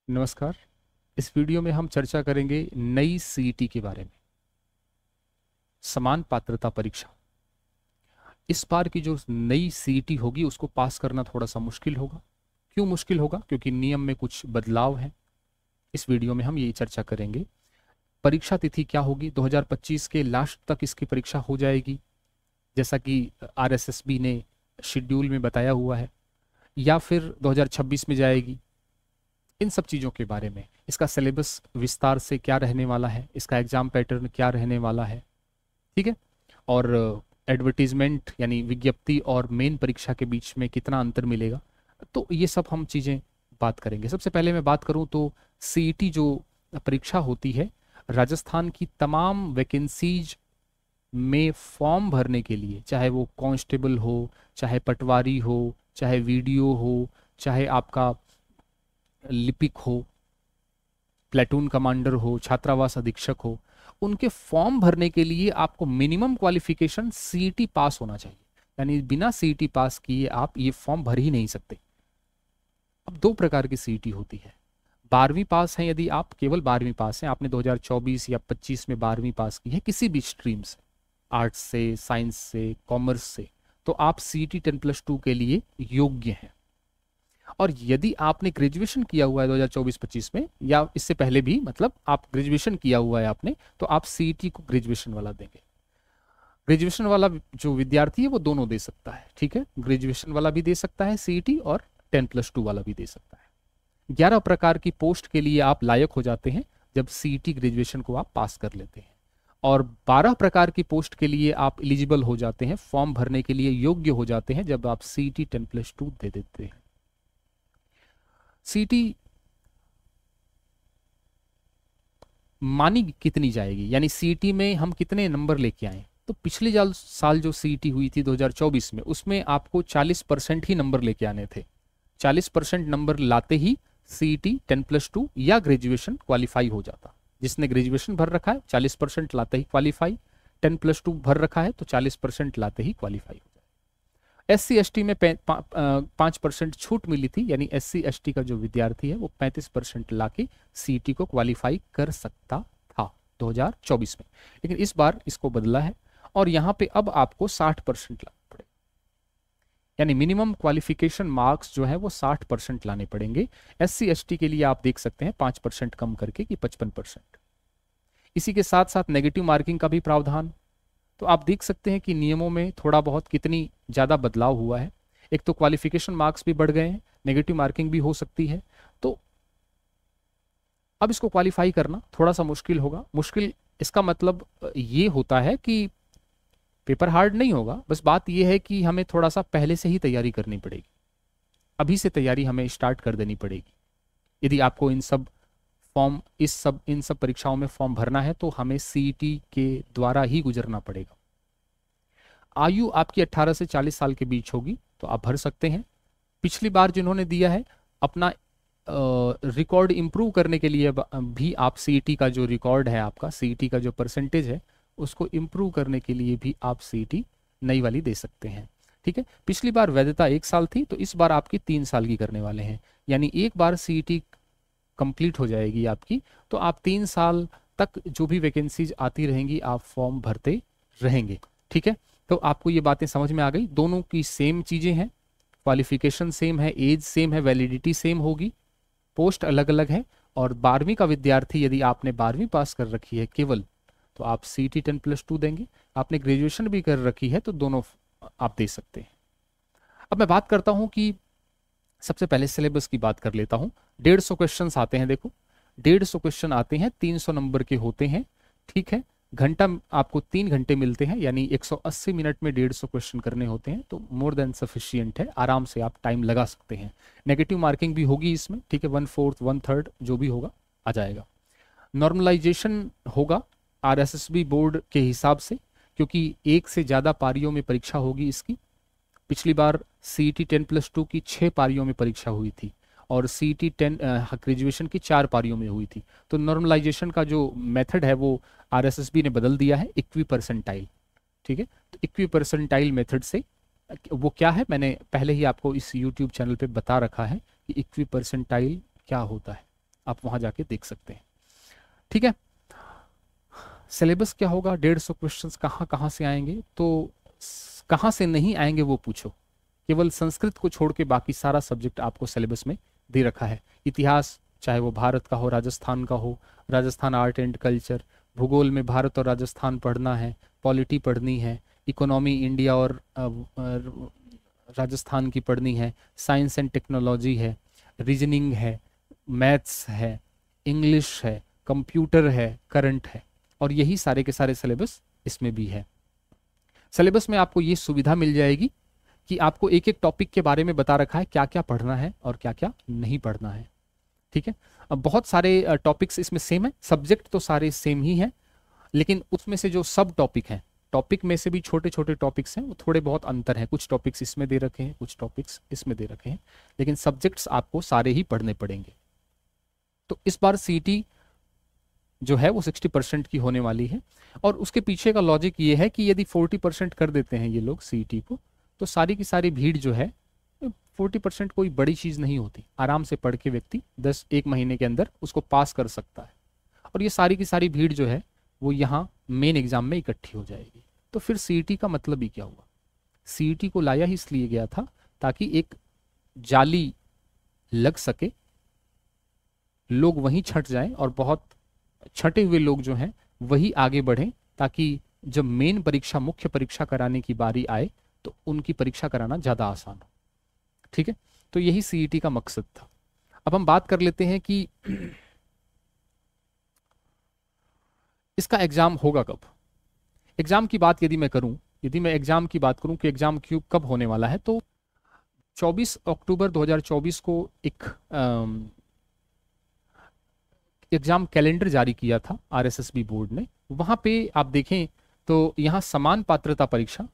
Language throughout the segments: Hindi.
नमस्कार। इस वीडियो में हम चर्चा करेंगे नई सीईटी के बारे में। समान पात्रता परीक्षा। इस बार की जो नई सीईटी होगी उसको पास करना थोड़ा सा मुश्किल होगा। क्यों मुश्किल होगा? क्योंकि नियम में कुछ बदलाव है। इस वीडियो में हम यही चर्चा करेंगे। परीक्षा तिथि क्या होगी? 2025 के लास्ट तक इसकी परीक्षा हो जाएगी, जैसा कि आरएसएसबी ने शेड्यूल में बताया हुआ है, या फिर 2026 में जाएगी। इन सब चीज़ों के बारे में, इसका सिलेबस विस्तार से क्या रहने वाला है, इसका एग्जाम पैटर्न क्या रहने वाला है, ठीक है, और एडवर्टीजमेंट यानी विज्ञप्ति और मेन परीक्षा के बीच में कितना अंतर मिलेगा, तो ये सब हम चीज़ें बात करेंगे। सबसे पहले मैं बात करूं तो सीईटी जो परीक्षा होती है, राजस्थान की तमाम वैकेंसीज में फॉर्म भरने के लिए, चाहे वो कांस्टेबल हो, चाहे पटवारी हो, चाहे वीडियो हो, चाहे आपका लिपिक हो, प्लेटून कमांडर हो, छात्रावास अधीक्षक हो, उनके फॉर्म भरने के लिए आपको मिनिमम क्वालिफिकेशन सीईटी पास होना चाहिए। यानी बिना सीईटी पास किए आप ये फॉर्म भर ही नहीं सकते। अब दो प्रकार की सीईटी होती है। 12वीं पास है, यदि आप केवल 12वीं पास हैं, आपने 2024 या 25 में 12वीं पास की है किसी भी स्ट्रीम से, आर्ट्स से, साइंस से, कॉमर्स से, तो आप सीईटी 10+2 के लिए योग्य हैं। और यदि आपने ग्रेजुएशन किया हुआ है 2024-25 में, या इससे पहले भी, मतलब आप ग्रेजुएशन किया हुआ है आपने, तो आप सीईटी को ग्रेजुएशन वाला देंगे। ग्रेजुएशन वाला जो विद्यार्थी है वो दोनों दे सकता है, ठीक है, ग्रेजुएशन वाला भी दे सकता है सीईटी, और 10+2 वाला भी दे सकता है। 11 प्रकार की पोस्ट के लिए आप लायक हो जाते हैं जब सीईटी ग्रेजुएशन को आप पास कर लेते हैं, और 12 प्रकार की पोस्ट के लिए आप एलिजिबल हो जाते हैं, फॉर्म भरने के लिए योग्य हो जाते हैं, जब आप सीईटी 10+2 दे देते हैं। सीईटी मानी कितनी जाएगी, यानी सीईटी में हम कितने नंबर लेके आए? तो पिछले साल जो सीईटी हुई थी 2024 में, उसमें आपको 40% ही नंबर लेके आने थे। 40% नंबर लाते ही सीईटी 10+2 या ग्रेजुएशन क्वालिफाई हो जाता। जिसने ग्रेजुएशन भर रखा है 40% लाते ही क्वालिफाई, 10+2 भर रखा है तो 40% लाते ही क्वालिफाई हो जाए। SC/ST में 5% छूट मिली थी, यानी SC/ST का जो विद्यार्थी है वो 35% लाके सीईटी को क्वालिफाई कर सकता था 2024 में। लेकिन इस बार इसको बदला है, और यहाँ पे अब आपको 60% लाना पड़ेगा। यानी मिनिमम क्वालिफिकेशन मार्क्स जो है वो 60% लाने पड़ेंगे। SC/ST के लिए आप देख सकते हैं 5% कम करके कि 55%। इसी के साथ साथ नेगेटिव मार्किंग का भी प्रावधान। तो आप देख सकते हैं कि नियमों में थोड़ा बहुत कितनी ज़्यादा बदलाव हुआ है। एक तो क्वालिफिकेशन मार्क्स भी बढ़ गए हैं, नेगेटिव मार्किंग भी हो सकती है। तो अब इसको क्वालिफाई करना थोड़ा सा मुश्किल होगा। मुश्किल इसका मतलब ये होता है कि पेपर हार्ड नहीं होगा, बस बात ये है कि हमें थोड़ा सा पहले से ही तैयारी करनी पड़ेगी। अभी से तैयारी हमें स्टार्ट कर देनी पड़ेगी। यदि आपको इन सब परीक्षाओं में फॉर्म भरना है तो हमें सीईटी के द्वारा ही गुजरना पड़ेगा। आयु आपकी 18 से 40 साल के बीच होगी तो आप भर सकते हैं। पिछली बार जिन्होंने दिया है, अपना रिकॉर्ड इंप्रूव करने के लिए भी आप सीईटी का जो रिकॉर्ड है, आपका सीईटी का जो परसेंटेज है, उसको इंप्रूव करने के लिए भी आप सीईटी नई वाली दे सकते हैं, ठीक है। पिछली बार वैधता 1 साल थी, तो इस बार आपकी 3 साल की करने वाले हैं। यानी एक बार सीईटी कंप्लीट हो जाएगी आपकी, तो आप 3 साल तक जो भी वैकेंसीज आती रहेंगी आप फॉर्म भरते रहेंगे, ठीक है। तो आपको ये बातें समझ में आ गई। दोनों की सेम चीज़ें हैं, क्वालिफिकेशन सेम है, एज सेम है, वैलिडिटी सेम होगी, पोस्ट अलग अलग है। और 12वीं का विद्यार्थी, यदि आपने 12वीं पास कर रखी है केवल, तो आप सीईटी 10+2 देंगे। आपने ग्रेजुएशन भी कर रखी है तो दोनों आप दे सकते हैं। अब मैं बात करता हूं कि सबसे पहले सिलेबस की बात कर लेता हूं। 150 क्वेश्चन आते हैं, देखो 150 क्वेश्चन आते हैं, 300 नंबर के होते हैं, ठीक है। घंटा आपको 3 घंटे मिलते हैं, यानी 180 मिनट में 150 क्वेश्चन करने होते हैं, तो मोर देन सफिशियंट है, आराम से आप टाइम लगा सकते हैं। नेगेटिव मार्किंग भी होगी इसमें, ठीक है, 1/4 1/3 जो भी होगा आ जाएगा। नॉर्मलाइजेशन होगा आरएसएसबी बोर्ड के हिसाब से, क्योंकि एक से ज़्यादा पारियों में परीक्षा होगी इसकी। पिछली बार सीईटी 10+2 की 6 पारियों में परीक्षा हुई थी, और सीईटी 10 ग्रेजुएशन की 4 पारियों में हुई थी। तो नॉर्मलाइजेशन का जो मेथड है वो आरएसएसबी ने बदल दिया है, इक्वी परसेंटाइल, ठीक है। तो इक्वी परसेंटाइल मेथड से वो क्या है, मैंने पहले ही आपको इस यूट्यूब चैनल पे बता रखा है कि इक्वी परसेंटाइल क्या होता है। आप वहाँ जाके देख सकते हैं। ठीक है, सिलेबस क्या होगा, 150 क्वेश्चंस कहाँ कहाँ से आएंगे, तो कहाँ से नहीं आएंगे वो पूछो, केवल संस्कृत को छोड़ के बाकी सारा सब्जेक्ट आपको सिलेबस में दे रखा है। इतिहास चाहे वो भारत का हो, राजस्थान का हो, राजस्थान आर्ट एंड कल्चर, भूगोल में भारत और राजस्थान पढ़ना है, पॉलिटी पढ़नी है, इकोनॉमी इंडिया और राजस्थान की पढ़नी है, साइंस एंड टेक्नोलॉजी है, रीजनिंग है, मैथ्स है, इंग्लिश है, कंप्यूटर है, करंट है, और यही सारे के सारे सिलेबस इसमें भी है। सिलेबस में आपको ये सुविधा मिल जाएगी कि आपको एक एक टॉपिक के बारे में बता रखा है क्या क्या पढ़ना है और क्या क्या नहीं पढ़ना है। ठीक है, अब बहुत सारे टॉपिक्स इसमें सेम है, सब्जेक्ट तो सारे सेम ही हैं, लेकिन उसमें से जो सब टॉपिक हैं, टॉपिक में से भी छोटे छोटे टॉपिक्स हैं, वो थोड़े बहुत अंतर हैं। कुछ टॉपिक्स इसमें दे रखे हैं, कुछ टॉपिक्स इसमें दे रखे हैं, लेकिन सब्जेक्ट्स आपको सारे ही पढ़ने पड़ेंगे। तो इस बार सीटी जो है वो 60% की होने वाली है, और उसके पीछे का लॉजिक ये है कि यदि 40% कर देते हैं ये लोग सीटी को, तो सारी की सारी भीड़ जो है, 40% कोई बड़ी चीज़ नहीं होती, आराम से पढ़ के व्यक्ति 1 महीने के अंदर उसको पास कर सकता है, और ये सारी की सारी भीड़ जो है वो यहाँ मेन एग्जाम में इकट्ठी हो जाएगी। तो फिर सीईटी का मतलब ही क्या हुआ? सीईटी को लाया ही इसलिए गया था ताकि एक जाली लग सके, लोग वहीं छट जाएं, और बहुत छटे हुए लोग जो हैं वही आगे बढ़ें, ताकि जब मेन परीक्षा, मुख्य परीक्षा कराने की बारी आए तो उनकी परीक्षा कराना ज़्यादा आसान हो। ठीक है, तो यही सीईटी का मकसद था। अब हम बात कर लेते हैं कि इसका एग्जाम होगा कब। एग्जाम की बात यदि मैं एग्जाम की बात करूं कि एग्जाम कब होने वाला है, तो 24 अक्टूबर 2024 को एक एग्जाम कैलेंडर जारी किया था आरएसएसबी बोर्ड ने। वहां पे आप देखें तो यहाँ समान पात्रता परीक्षा,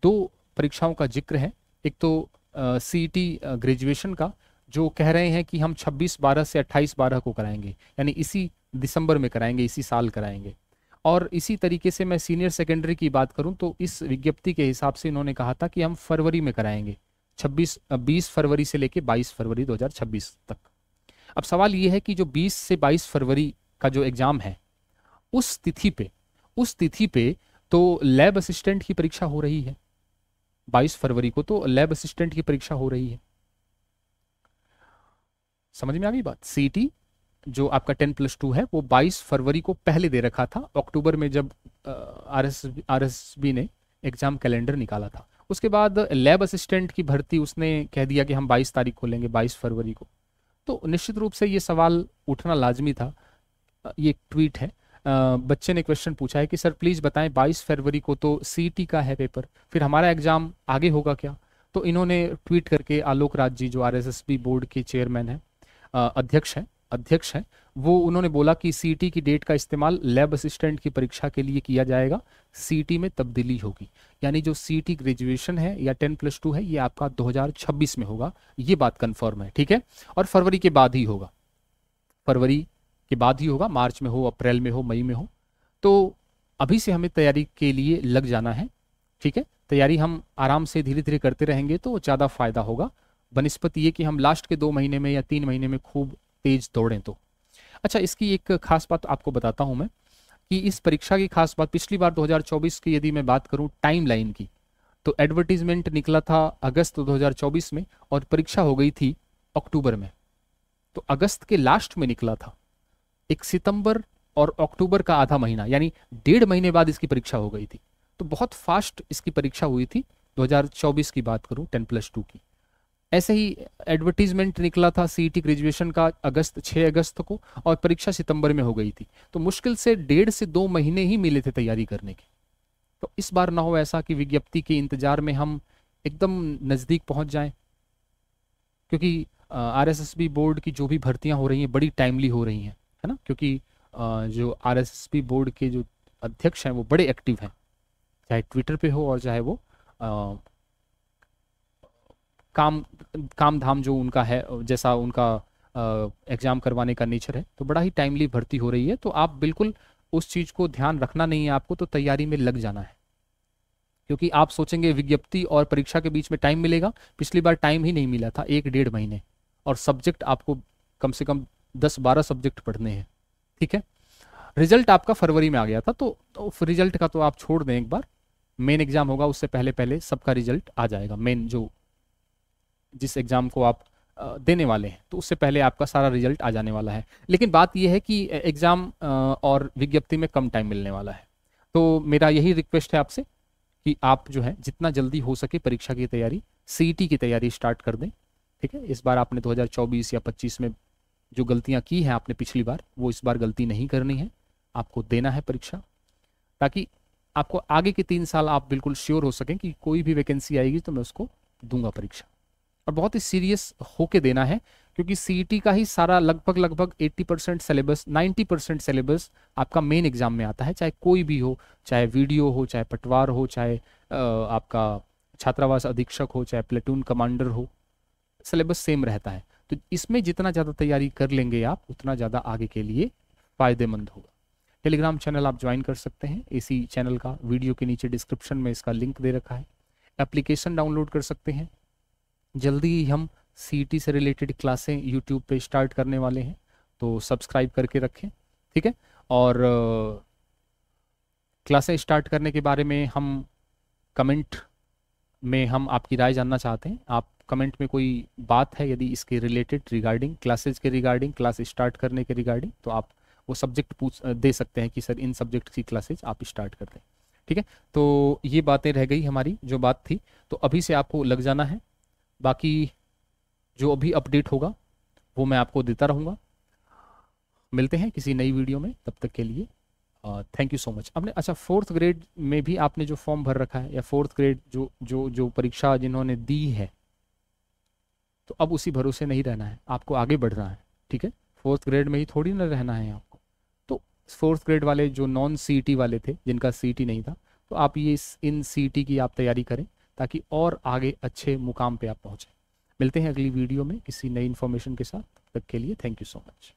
2 परीक्षाओं का जिक्र है। एक तो सीईटी ग्रेजुएशन का, जो कह रहे हैं कि हम 26/12 से 28/12 को कराएंगे, यानी इसी दिसंबर में कराएंगे, इसी साल कराएंगे। और इसी तरीके से मैं सीनियर सेकेंडरी की बात करूं तो इस विज्ञप्ति के हिसाब से इन्होंने कहा था कि हम फरवरी में कराएंगे, 20 फरवरी से लेके 22 फरवरी 2026 तक। अब सवाल ये है कि जो 20 से 22 फरवरी का जो एग्जाम है, उस तिथि पे तो लैब असिस्टेंट की परीक्षा हो रही है। 22 फरवरी को तो लैब असिस्टेंट की परीक्षा हो रही है। समझ में आ गई बात? सीईटी जो आपका 10+2 है वो 22 फरवरी को पहले दे रखा था, अक्टूबर में जब आरएसबी ने एग्जाम कैलेंडर निकाला था। उसके बाद लैब असिस्टेंट की भर्ती उसने कह दिया कि हम 22 तारीख को लेंगे, 22 फरवरी को। तो निश्चित रूप से ये सवाल उठना लाजमी था। ये एक ट्वीट है, बच्चे ने क्वेश्चन पूछा है कि सर प्लीज़ बताएं 22 फरवरी को तो सीईटी का है पेपर, फिर हमारा एग्जाम आगे होगा क्या? तो इन्होंने ट्वीट करके आलोक राज जी, जो आरएसएसबी बोर्ड के चेयरमैन हैं, अध्यक्ष हैं, वो उन्होंने बोला कि सीईटी की डेट का इस्तेमाल लैब असिस्टेंट की परीक्षा के लिए किया जाएगा, सीईटी में तब्दीली होगी। यानी जो सीईटी ग्रेजुएशन है या 10+2 है, ये आपका 2026 में होगा, ये बात कंफर्म है। ठीक है, और फरवरी के बाद ही होगा, मार्च में हो, अप्रैल में हो, मई में हो। तो अभी से हमें तैयारी के लिए लग जाना है। ठीक है, तैयारी हम आराम से धीरे धीरे करते रहेंगे तो ज़्यादा फायदा होगा, बनिस्पत ये कि हम लास्ट के 2 महीने में या 3 महीने में खूब तेज दौड़ें। तो अच्छा, इसकी एक खास बात आपको बताता हूं मैं कि इस परीक्षा की खास बात, पिछली बार 2024 की यदि मैं बात करूं टाइम लाइन की, तो एडवर्टीजमेंट निकला था अगस्त 2024 में और परीक्षा हो गई थी अक्टूबर में। तो अगस्त के लास्ट में निकला था, एक सितंबर और अक्टूबर का आधा महीना, यानी 1.5 महीने बाद इसकी परीक्षा हो गई थी। तो बहुत फास्ट इसकी परीक्षा हुई थी 2024 की बात करूं 10+2 की। ऐसे ही एडवर्टीजमेंट निकला था सीईटी ग्रेजुएशन का 6 अगस्त को, और परीक्षा सितंबर में हो गई थी। तो मुश्किल से 1.5 से 2 महीने ही मिले थे तैयारी करने के। तो इस बार ना हो ऐसा कि विज्ञप्ति के इंतजार में हम एकदम नज़दीक पहुंच जाएं, क्योंकि आरएसएसबी बोर्ड की जो भी भर्तियां हो रही हैं बड़ी टाइमली हो रही हैं, है ना, क्योंकि जो आरएसएसबी बोर्ड के जो अध्यक्ष हैं वो बड़े एक्टिव हैं, चाहे ट्विटर पे हो और चाहे वो काम धाम जो उनका है, जैसा उनका एग्जाम करवाने का नेचर है, तो बड़ा ही टाइमली भर्ती हो रही है। तो आप बिल्कुल उस चीज़ को ध्यान रखना नहीं है आपको, तो तैयारी में लग जाना है। क्योंकि आप सोचेंगे विज्ञप्ति और परीक्षा के बीच में टाइम मिलेगा, पिछली बार टाइम ही नहीं मिला था, 1-1.5 महीने, और सब्जेक्ट आपको कम से कम 10-12 सब्जेक्ट पढ़ने हैं, ठीक है। रिजल्ट आपका फरवरी में आ गया था, तो रिजल्ट का तो आप छोड़ दें एक बार, मेन एग्जाम होगा उससे पहले पहले सबका रिजल्ट आ जाएगा। मेन जो जिस एग्जाम को आप देने वाले हैं तो उससे पहले आपका सारा रिजल्ट आ जाने वाला है। लेकिन बात यह है कि एग्जाम और विज्ञप्ति में कम टाइम मिलने वाला है, तो मेरा यही रिक्वेस्ट है आपसे कि आप जो है जितना जल्दी हो सके परीक्षा की तैयारी, सीईटी की तैयारी स्टार्ट कर दें, ठीक है। इस बार आपने 2024 या 25 में जो गलतियां की हैं आपने पिछली बार, वो इस बार गलती नहीं करनी है, आपको देना है परीक्षा, ताकि आपको आगे के 3 साल आप बिल्कुल श्योर हो सकें कि कोई भी वैकेंसी आएगी तो मैं उसको दूंगा परीक्षा। और बहुत ही सीरियस होके देना है, क्योंकि सीईटी का ही सारा लगभग 80% सिलेबस, 90% सिलेबस आपका मेन एग्जाम में आता है, चाहे कोई भी हो, चाहे वीडियो हो, चाहे पटवार हो, चाहे आपका छात्रावास अधीक्षक हो, चाहे प्लेटून कमांडर हो, सिलेबस सेम रहता है। तो इसमें जितना ज़्यादा तैयारी कर लेंगे आप, उतना ज़्यादा आगे के लिए फ़ायदेमंद होगा। टेलीग्राम चैनल आप ज्वाइन कर सकते हैं, इसी चैनल का वीडियो के नीचे डिस्क्रिप्शन में इसका लिंक दे रखा है। एप्लीकेशन डाउनलोड कर सकते हैं। जल्दी ही हम सीईटी से रिलेटेड क्लासें यूट्यूब पे स्टार्ट करने वाले हैं, तो सब्सक्राइब करके रखें, ठीक है। और क्लासें स्टार्ट करने के बारे में हम कमेंट में हम आपकी राय जानना चाहते हैं। आप कमेंट में कोई बात है यदि इसके रिलेटेड, रिगार्डिंग क्लासेज के रिगार्डिंग, क्लास स्टार्ट करने के रिगार्डिंग, तो आप वो सब्जेक्ट दे सकते हैं कि सर इन सब्जेक्ट की क्लासेज आप स्टार्ट कर दें, ठीक है। तो ये बातें रह गई हमारी जो बात थी, तो अभी से आपको लग जाना है। बाकी जो अभी अपडेट होगा वो मैं आपको देता रहूँगा। मिलते हैं किसी नई वीडियो में, तब तक के लिए थैंक यू सो मच। आपने अच्छा 4th ग्रेड में भी आपने जो फॉर्म भर रखा है, या 4th ग्रेड जो जो जो परीक्षा जिन्होंने दी है, तो अब उसी भरोसे नहीं रहना है, आपको आगे बढ़ना है, ठीक है। 4th ग्रेड में ही थोड़ी ना रहना है आपको। तो 4th ग्रेड वाले जो नॉन सीईटी वाले थे, जिनका सीईटी नहीं था, तो आप ये इन सीईटी की आप तैयारी करें, ताकि और आगे अच्छे मुकाम पे आप पहुँचें। मिलते हैं अगली वीडियो में किसी नई इन्फॉर्मेशन के साथ, तब तक के लिए थैंक यू सो मच।